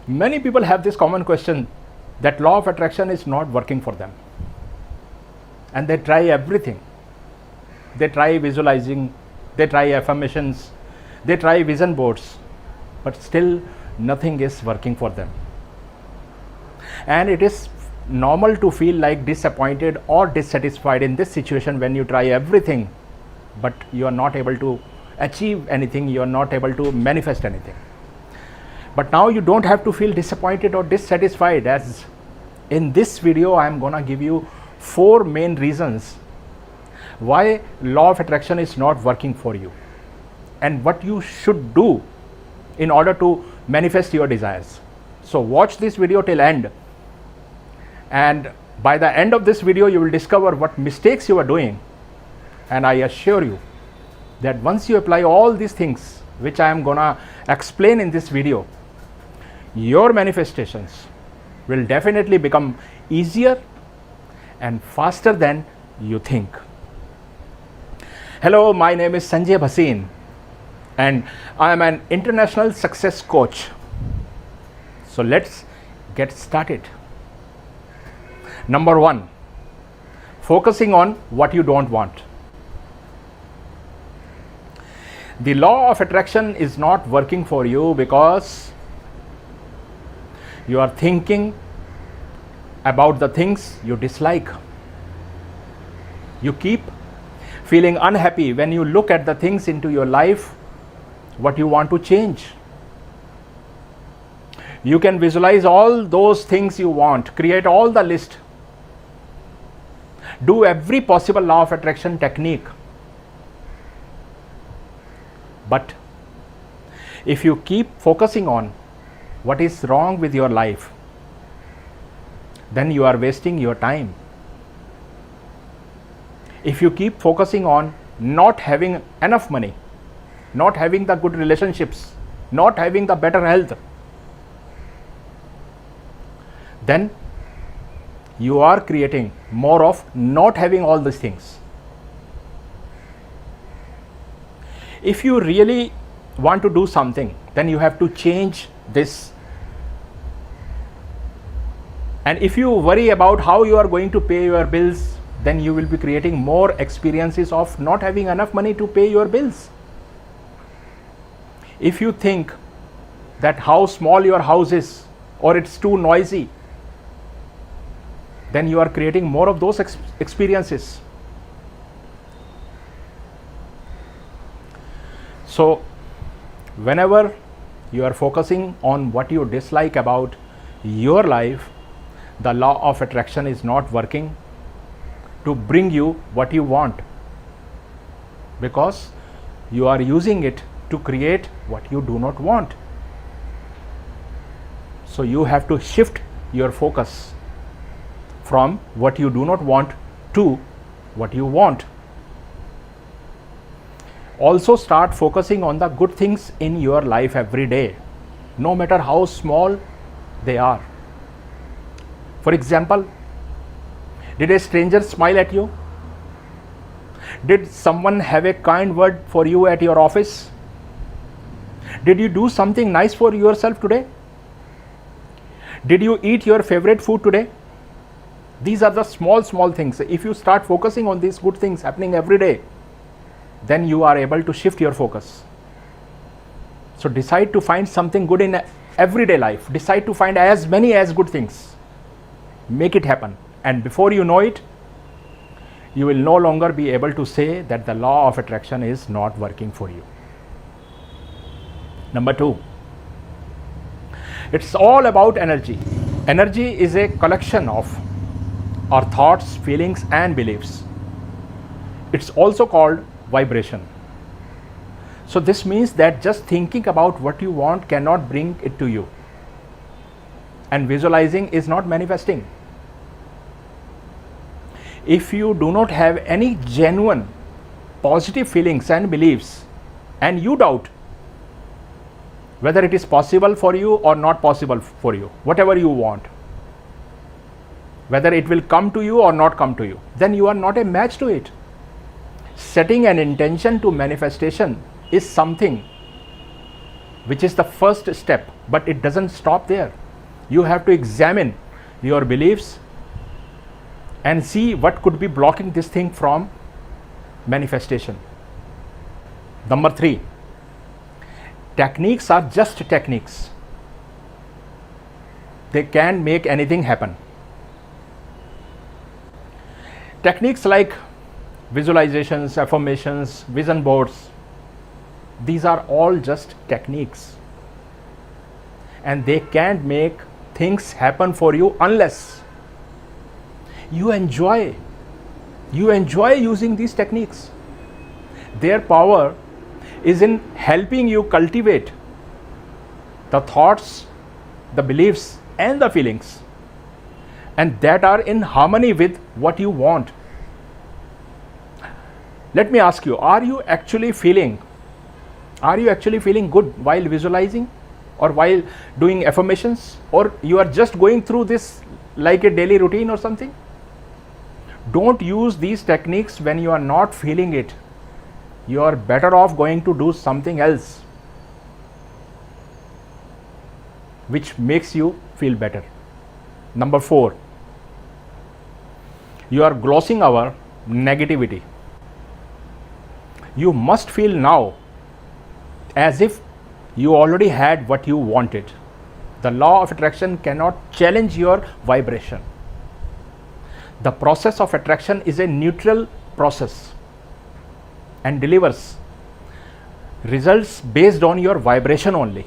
Many people have this common question that law of attraction is not working for them, and they try everything. They try visualizing, they try affirmations, they try vision boards, but still nothing is working for them. And it is normal to feel like disappointed or dissatisfied in this situation when you try everything, but you are not able to achieve anything, you are not able to manifest anything. But now you don't have to feel disappointed or dissatisfied, as in this video I am gonna give you 4 main reasons why law of attraction is not working for you and what you should do in order to manifest your desires. So watch this video till end, and by the end of this video you will discover what mistakes you are doing, and I assure you that once you apply all these things which I am gonna explain in this video, your manifestations will definitely become easier and faster than you think. Hello, my name is Sanjay Bhasin and I am an international success coach. So let's get started. Number 1, focusing on what you don't want. The law of attraction is not working for you because you are thinking about the things you dislike. You keep feeling unhappy when you look at the things into your life what you want to change. You can visualize all those things you want, create all the list, do every possible law of attraction technique. But if you keep focusing on what is wrong with your life, then you are wasting your time. If you keep focusing on not having enough money, not having the good relationships, not having the better health, then you are creating more of not having all these things. If you really want to do something, then you have to change this. And if you worry about how you are going to pay your bills, then you will be creating more experiences of not having enough money to pay your bills. If you think that how small your house is or it's too noisy, then you are creating more of those experiences. So whenever you are focusing on what you dislike about your life, the law of attraction is not working to bring you what you want, because you are using it to create what you do not want. So you have to shift your focus from what you do not want to what you want. Also start focusing on the good things in your life every day, no matter how small they are. For example, did a stranger smile at you? Did someone have a kind word for you at your office? Did you do something nice for yourself today? Did you eat your favorite food today? These are the small things. If you start focusing on these good things happening every day, then you are able to shift your focus. So decide to find something good in everyday life. Decide to find as many as good things. Make it happen. And before you know it, you will no longer be able to say that the law of attraction is not working for you. Number 2, it's all about energy. Energy is a collection of our thoughts, feelings and beliefs. It's also called vibration. So this means that just thinking about what you want cannot bring it to you, and visualizing is not manifesting. If you do not have any genuine positive feelings and beliefs, and you doubt whether it is possible for you or not possible for you, whatever you want, whether it will come to you or not come to you, then you are not a match to it. Setting an intention to manifestation is something which is the first step, but it doesn't stop there. You have to examine your beliefs and see what could be blocking this thing from manifestation. Number 3, techniques are just techniques. They can't make anything happen. Techniques like visualizations, affirmations, vision boards, these are all just techniques, and they can't make things happen for you unless you enjoy using these techniques. Their power is in helping you cultivate the thoughts, the beliefs, and the feelings, and that are in harmony with what you want. Let me ask you, are you actually feeling good while visualizing or while doing affirmations, or you are just going through this like a daily routine or something? Don't use these techniques when you are not feeling it. You are better off going to do something else which makes you feel better. Number 4, you are glossing over negativity. You must feel now as if you already had what you wanted. The law of attraction cannot challenge your vibration. The process of attraction is a neutral process and delivers results based on your vibration only.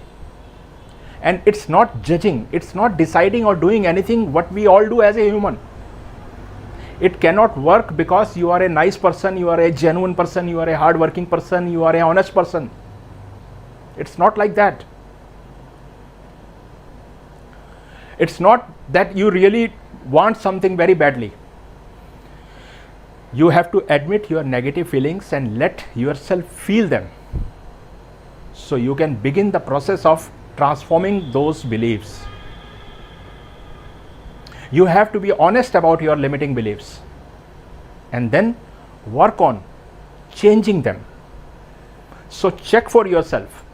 And it's not judging, it's not deciding or doing anything what we all do as a human. It cannot work because you are a nice person, you are a genuine person, you are a hardworking person, you are an honest person. It's not like that. It's not that you really want something very badly. You have to admit your negative feelings and let yourself feel them, so you can begin the process of transforming those beliefs. You have to be honest about your limiting beliefs and then work on changing them. So check for yourself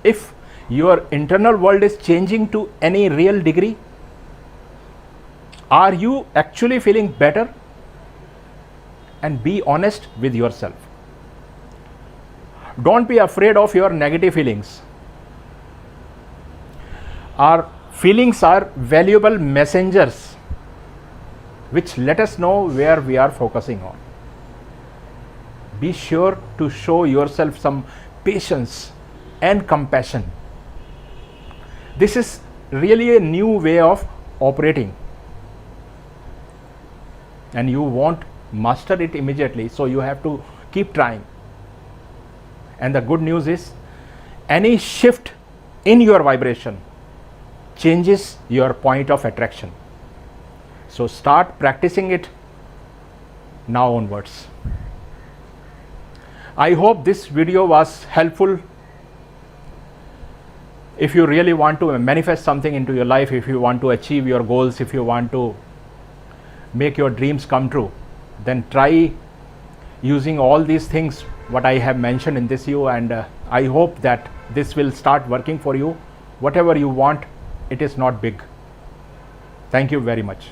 if your internal world is changing to any real degree. Are you actually feeling better? And be honest with yourself. Don't be afraid of your negative feelings. Our feelings are valuable messengers which let us know where we are focusing on. Be sure to show yourself some patience and compassion. This is really a new way of operating, and you won't master it immediately, so you have to keep trying. And the good news is, any shift in your vibration changes your point of attraction. So start practicing it now onwards. I hope this video was helpful. If you really want to manifest something into your life, if you want to achieve your goals, if you want to make your dreams come true, then try using all these things what I have mentioned in this video, and I hope that this will start working for you. Whatever you want, it is not big. Thank you very much.